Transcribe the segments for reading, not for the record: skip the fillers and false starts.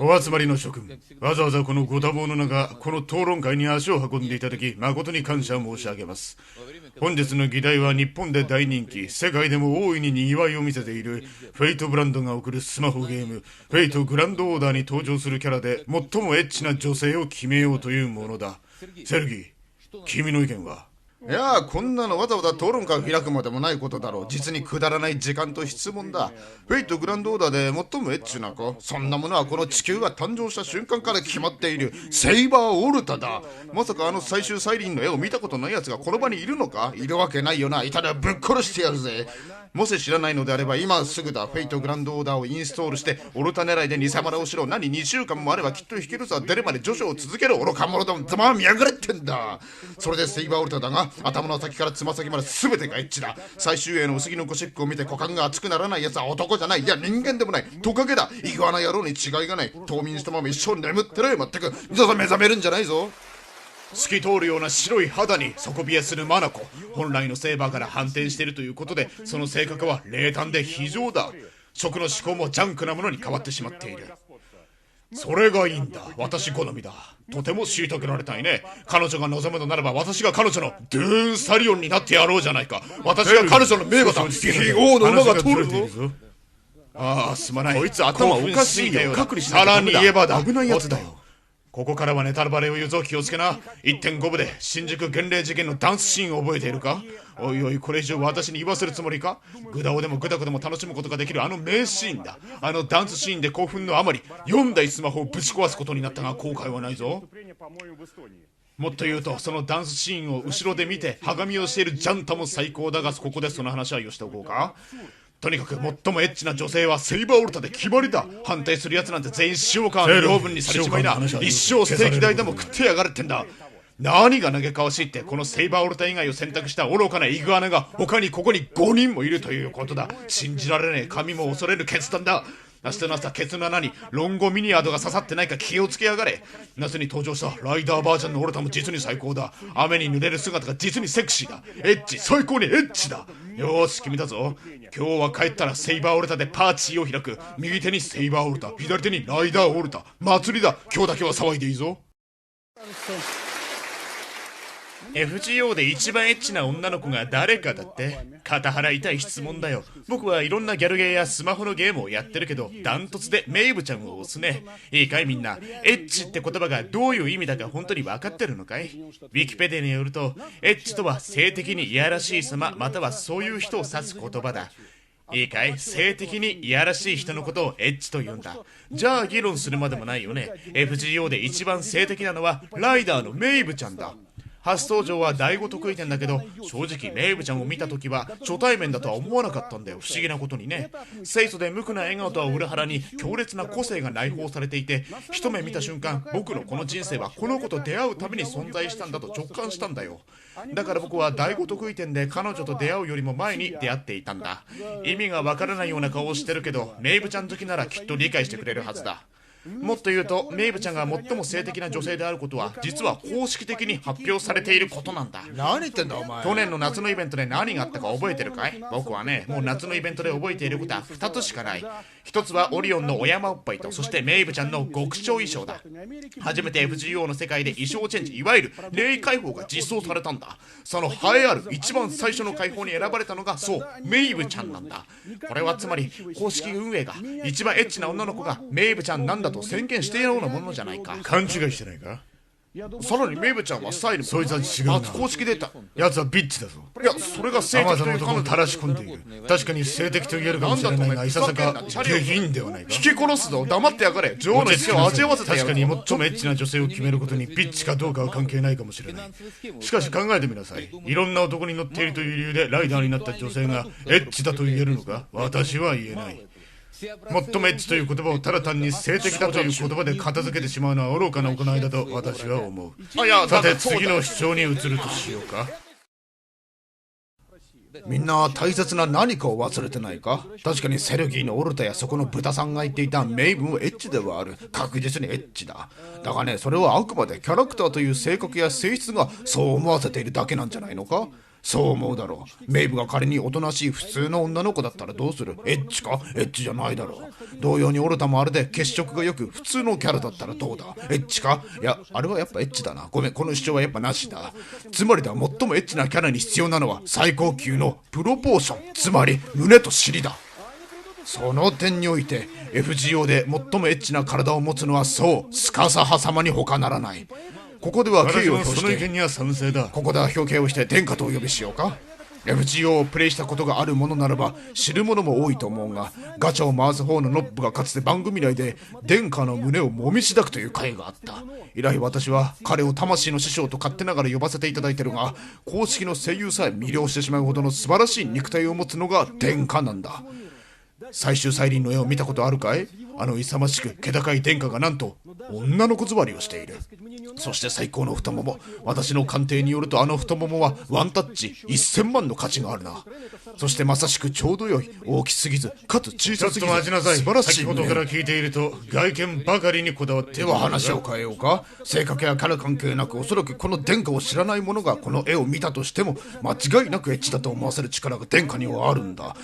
お集まりの諸君、わざわざこのご多忙の中、この討論会に足を運んでいただき、誠に感謝申し上げます。本日の議題は日本で大人気、世界でも大いに賑わいを見せている、フェイトブランドが送るスマホゲーム、フェイトグランドオーダーに登場するキャラで、最もエッチな女性を決めようというものだ。セルギー、君の意見は？いやこんなのわざわざ討論会を開くまでもないことだろう。実にくだらない時間と質問だ。フェイトグランドオーダーで最もエッチな子、そんなものはこの地球が誕生した瞬間から決まっているセイバーオルタだ。まさかあの最終サイリンの絵を見たことない奴がこの場にいるのか？いるわけないよな。いたらぶっ殺してやるぜ。もし知らないのであれば今すぐだ。フェイトグランドオーダーをインストールしてオルタ狙いで偽マラをしろ。何2週間もあればきっと弾けるさ。出るまで序章を続ける。愚か者どもざまあ見やがれってんだ。それでセイバーオルタだが、頭の先からつま先まで全てがエッチだ。最終鋭の薄着のゴシックを見て股間が熱くならない奴は男じゃない。いや人間でもない。トカゲだ。イグアナ野郎に違いがない。冬眠したまま一生眠ってろよ。まったく二度と目覚めるんじゃないぞ。透き通るような白い肌に底冷えするマナコ。本来のセーバーから反転しているということで、その性格は冷淡で非情だ。食の思考もジャンクなものに変わってしまっている。それがいいんだ。私好みだ。とても虐げられたいね。彼女が望むのならば私が彼女のドゥーンサリオンになってやろうじゃないか。私が彼女の名馬だ。王の馬が通るぞ。ああ、すまない。こいつ頭おかしいよ。隔離しないとさらに言えばだ。危ないやつだよ。ここからはネタバレを言うぞ。気をつけな。1.5 部で新宿厳霊事件のダンスシーンを覚えているか？おいおい、これ以上私に言わせるつもりか？グダオでもグダコでも楽しむことができるあの名シーンだ。あのダンスシーンで興奮のあまり4台スマホをぶち壊すことになったが後悔はないぞ。もっと言うとそのダンスシーンを後ろで見て鏡をしているジャンタも最高だが、ここでその話はよしておこうか。とにかく最もエッチな女性はセイバーオルタで決まりだ。反対する奴なんて全員塩川の養分にされちまいな。一生ステーキ代でも食ってやがれってんだ。何が嘆かわしいって、このセイバーオルタ以外を選択した愚かなイグアナが他にここに5人もいるということだ。信じられねえ。神も恐れる決断だ。明日の朝ケツの穴にロンゴミニアードが刺さってないか気をつけやがれ。夏に登場したライダーバージョンのオルタも実に最高だ。雨に濡れる姿が実にセクシーだ。エッチ、最高にエッチだ。よーし決めたぞ。今日は帰ったらセイバーオルタでパーティーを開く。右手にセイバーオルタ、左手にライダーオルタ。祭りだ。今日だけは騒いでいいぞ。FGO で一番エッチな女の子が誰かだって？肩腹痛い質問だよ。僕はいろんなギャルゲーやスマホのゲームをやってるけど、ダントツでメイブちゃんを押すね。いいかいみんな。エッチって言葉がどういう意味だか本当に分かってるのかい？ウィキペディアによると、エッチとは性的にいやらしい様、またはそういう人を指す言葉だ。いいかい？性的にいやらしい人のことをエッチと言うんだ。じゃあ議論するまでもないよね。FGO で一番性的なのはライダーのメイブちゃんだ。初登場は第5得意点だけど、正直メイブちゃんを見た時は初対面だとは思わなかったんだよ。不思議なことにね。清楚で無垢な笑顔とは裏腹に強烈な個性が内包されていて、一目見た瞬間僕のこの人生はこの子と出会うために存在したんだと直感したんだよ。だから僕は第5得意点で彼女と出会うよりも前に出会っていたんだ。意味がわからないような顔をしてるけど、メイブちゃん好きならきっと理解してくれるはずだ。もっと言うと、メイブちゃんが最も性的な女性であることは実は公式的に発表されていることなんだ。何言ってんだお前。去年の夏のイベントで何があったか覚えてるかい？僕はね、もう夏のイベントで覚えていることは2つしかない。1つはオリオンのお山おっぱいと、そしてメイブちゃんの極小衣装だ。初めて FGO の世界で衣装チェンジ、いわゆる霊解放が実装されたんだ。その栄えある一番最初の解放に選ばれたのがそうメイブちゃんなんだ。これはつまり公式運営が一番エッチな女の子がメイブちゃんなんだと宣言しているようなものじゃないか。勘違いしてないか？さらにメイブちゃんはスタイルもそいつは違うな。初公式データ。奴はビッチだぞ。いやそれが性的という彼女の垂らし込んでいる。確かに性的と言えるかもしれないが、いささか下品ではないか。引き殺すぞ。黙ってやがれ。女王の意を味わわせてやる。確かに最もエッチな女性を決めることにビッチかどうかは関係ないかもしれない。しかし考えてみなさい。いろんな男に乗っているという理由でライダーになった女性がエッチだと言えるのか？私は言えない。最もエッチという言葉をただ単に性的だという言葉で片付けてしまうのは愚かな行いだと私は思う。さて次の主張に移るとしようか。みんな大切な何かを忘れてないか？確かにセルギーのオルタやそこの豚さんが言っていたメイブもエッチではある。確実にエッチだ。だがね、それはあくまでキャラクターという性格や性質がそう思わせているだけなんじゃないのか？そう思うだろう。メイブが仮におとなしい普通の女の子だったらどうする？エッチか？エッチじゃないだろう。同様にオルタもあれで血色がよく普通のキャラだったらどうだ？エッチか？いや、あれはやっぱエッチだな。ごめん、この主張はやっぱなしだ。つまりだ、最もエッチなキャラに必要なのは最高級のプロポーション、つまり胸と尻だ。その点において FGO で最もエッチな体を持つのはそうスカサハ様に他ならない。ここでは敬意を表して、ここでは表敬をして殿下とお呼びしようか。FGO をプレイしたことがある者ならば知る者も多いと思うが、ガチャを回す方のノップがかつて番組内で殿下の胸をもみしだくという回があった。以来私は彼を魂の師匠と勝手ながら呼ばせていただいているが、公式の声優さえ魅了してしまうほどの素晴らしい肉体を持つのが殿下なんだ。最終再臨の絵を見たことあるかい？あの勇ましく気高い殿下がなんと女の子座りをしている。そして最高の太もも、私の鑑定によるとあの太ももはワンタッチ1000万の価値があるな。そしてまさしくちょうど良い、大きすぎずかつ小さすぎず素晴らしい。先ほどから聞いていると外見ばかりにこだわっている。では話を変えようか。性格やキャラ関係なく、おそらくこの殿下を知らない者がこの絵を見たとしても間違いなくエッチだと思わせる力が殿下にはあるんだ。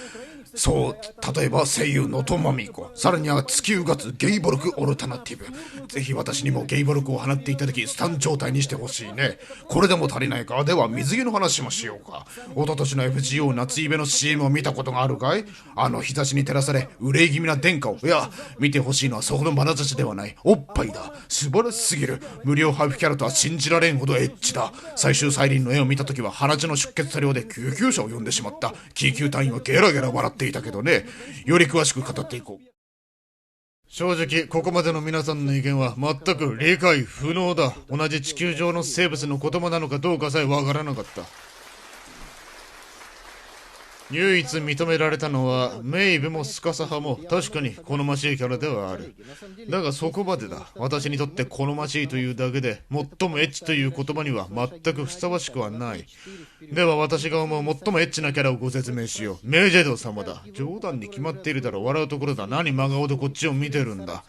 そう、例えば声優のとまみこ、さらには月うがつゲイボルクオルタナティブ。ぜひ私にもゲイボルクを放っていただきスタン状態にしてほしいね。これでも足りないか？では水着の話もしようか。一昨年の FGO 夏イベの CM を見たことがあるかい？あの日差しに照らされ憂い気味な殿下を、いや見てほしいのはそこの眼差しではない、おっぱいだ。素晴らしすぎる。無料配布キャラとは信じられんほどエッチだ。最終再臨の絵を見たときは鼻血の出血多量で救急車を呼んでしまった。救急隊員はゲラゲラ笑っていたけどね。より詳しく語っていこう。正直ここまでの皆さんの意見は全く理解不能だ。同じ地球上の生物の子供なのかどうかさえわからなかった。唯一認められたのはメイブもスカサハも確かに好ましいキャラではある。だがそこまでだ。私にとって好ましいというだけで最もエッチという言葉には全くふさわしくはない。では私が思う最もエッチなキャラをご説明しよう。メイジェド様だ。冗談に決まっているだろう。笑うところだ。何真顔でこっちを見てるんだ。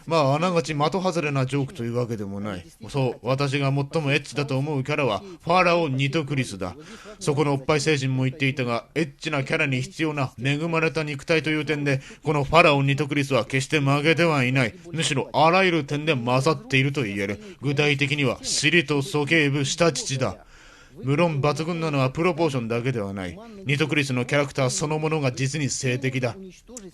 まああながち的外れなジョークというわけでもない。そう、私が最もエッチだと思うキャラはファラオ・ニトクリスだ。そこのおっぱい星人も言っていたが、エッチなキャラに必要な恵まれた肉体という点でこのファラオ・ニトクリスは決して負けてはいない。むしろあらゆる点で勝っていると言える。具体的には尻と鼠径部下乳だ。無論抜群なのはプロポーションだけではない。ニトクリスのキャラクターそのものが実に性的だ。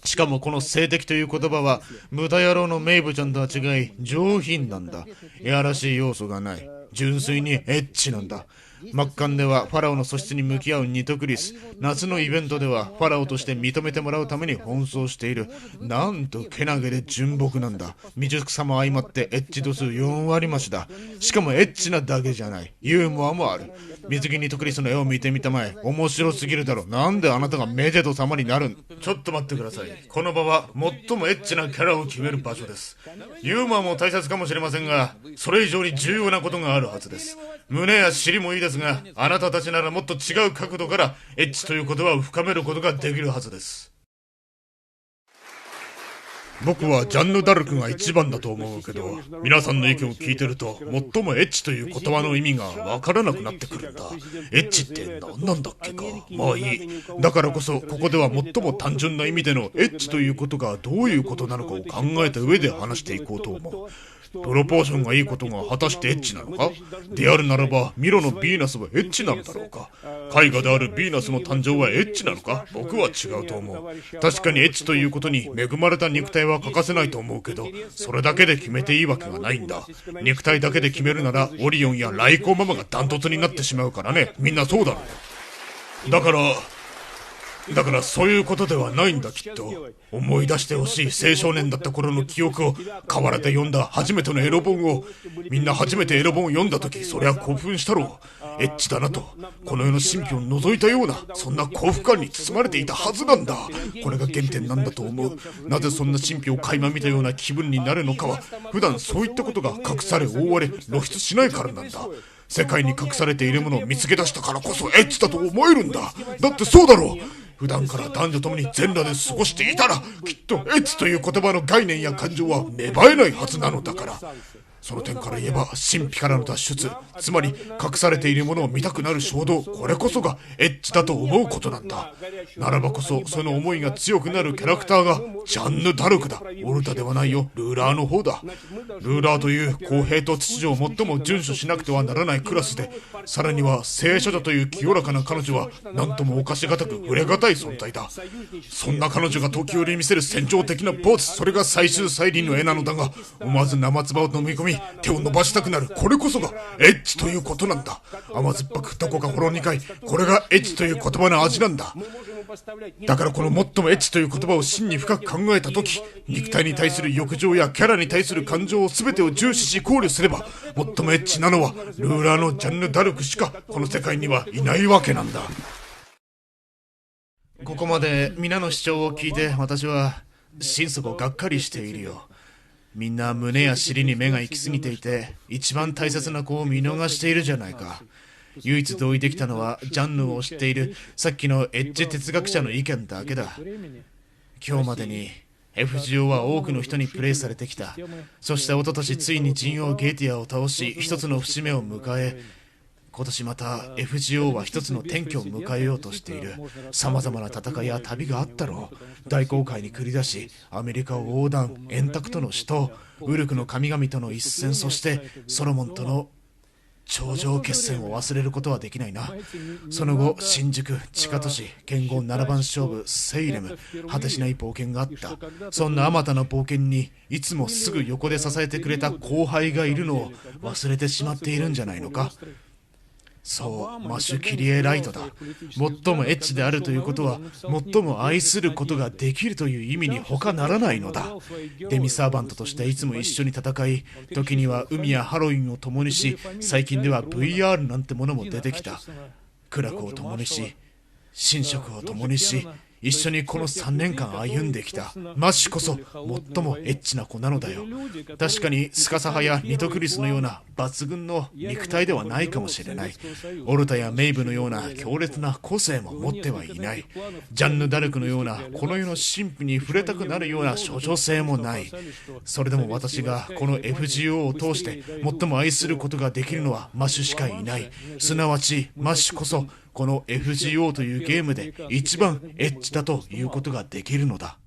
しかもこの性的という言葉は豚野郎のメイブちゃんとは違い上品なんだ。いやらしい要素がない。純粋にエッチなんだ。マッカンではファラオの素質に向き合うニトクリス、夏のイベントではファラオとして認めてもらうために奔走している。なんとけなげで純朴なんだ。未熟さも相まってエッチ度数4割増しだ。しかもエッチなだけじゃない、ユーモアもある。水着ニトクリスの絵を見てみたまえ。面白すぎるだろ。なんであなたがメジェド様になるん？ちょっと待ってください。この場は最もエッチなキャラを決める場所です。ユーモアも大切かもしれませんが、それ以上に重要なことがあるはずです。胸や尻もいいですが、あなたたちならもっと違う角度からエッチという言葉を深めることができるはずです。僕はジャンヌ・ダルクが一番だと思うけど、皆さんの意見を聞いてると最もエッチという言葉の意味がわからなくなってくるんだ。エッチって何なんだっけか。まあいい。だからこそここでは最も単純な意味でのエッチということがどういうことなのかを考えた上で話していこうと思う。プロポーションがいいことが果たしてエッチなのか？であるならばミロのヴィーナスはエッチなのだろうか？絵画であるヴィーナスの誕生はエッチなのか？僕は違うと思う。確かにエッチということに恵まれた肉体は欠かせないと思うけど、それだけで決めていいわけがないんだ。肉体だけで決めるならオリオンやライコーママがダントツになってしまうからね。みんなそうだろう。だからそういうことではないんだ。きっと思い出してほしい青少年だった頃の記憶を、河原で読んだ初めてのエロ本を、みんな初めてエロ本を読んだ時そりゃ興奮したろう。エッチだなと、この世の神秘を覗いたような、そんな幸福感に包まれていたはずなんだ。これが原点なんだと思う。なぜそんな神秘を垣間見たような気分になるのかは、普段そういったことが隠され覆われ露出しないからなんだ。世界に隠されているものを見つけ出したからこそエッチだと思えるんだ。だってそうだろう。普段から男女ともに全裸で過ごしていたら、きっとエッチという言葉の概念や感情は芽生えないはずなのだから。その点から言えば神秘からの脱出、つまり隠されているものを見たくなる衝動、これこそがエッチだと思うことなんだ。ならばこそその思いが強くなるキャラクターがジャンヌ・ダルクだ。オルタではないよ、ルーラーの方だ。ルーラーという公平と秩序を最も遵守しなくてはならないクラスで、さらには聖書者という清らかな彼女は何とも犯しがたく触れがたい存在だ。そんな彼女が時折見せる戦場的なポーズ、それが最終再臨の絵なのだが、思わず生唾を飲み込み手を伸ばしたくなる、これこそがエッチということなんだ。甘酸っぱくどこかほろ苦い、これがエッチという言葉の味なんだ。だからこの最もエッチという言葉を真に深く考えたとき、肉体に対する欲情やキャラに対する感情を全てを重視し考慮すれば、最もエッチなのはルーラーのジャンヌ・ダルクしかこの世界にはいないわけなんだ。ここまで皆の主張を聞いて私は心底がっかりしているよ。みんな胸や尻に目が行き過ぎていて、一番大切な子を見逃しているじゃないか。唯一同意できたのはジャンヌを知っているさっきのエッジ哲学者の意見だけだ。今日までに FGO は多くの人にプレイされてきた。そして一昨年ついに人王ゲーティアを倒し一つの節目を迎え、今年また FGO は一つの転機を迎えようとしている。様々な戦いや旅があったろう。大航海に繰り出しアメリカを横断、円卓との死闘、ウルクの神々との一戦、そしてソロモンとの頂上決戦を忘れることはできないな。その後新宿、地下都市、剣豪7番勝負、セイレム、果てしない冒険があった。そんなあまたの冒険にいつもすぐ横で支えてくれた後輩がいるのを忘れてしまっているんじゃないのか。そう、マシュ・キリエ・ライトだ。最もエッチであるということは最も愛することができるという意味に他ならないのだ。デミサーバントとしていつも一緒に戦い、時には海やハロウィンを共にし、最近では VR なんてものも出てきた。苦楽を共にし、寝食を共にし、一緒にこの3年間歩んできた。マッシュこそ最もエッチな子なのだよ。確かにスカサ派やニトクリスのような抜群の肉体ではないかもしれない。オルタやメイブのような強烈な個性も持ってはいない。ジャンヌ・ダルクのようなこの世の神秘に触れたくなるような処女性もない。それでも私がこの FGO を通して最も愛することができるのはマッシュしかいない。すなわちマッシュこそこの FGO というゲームで一番エッチだということができるのだ。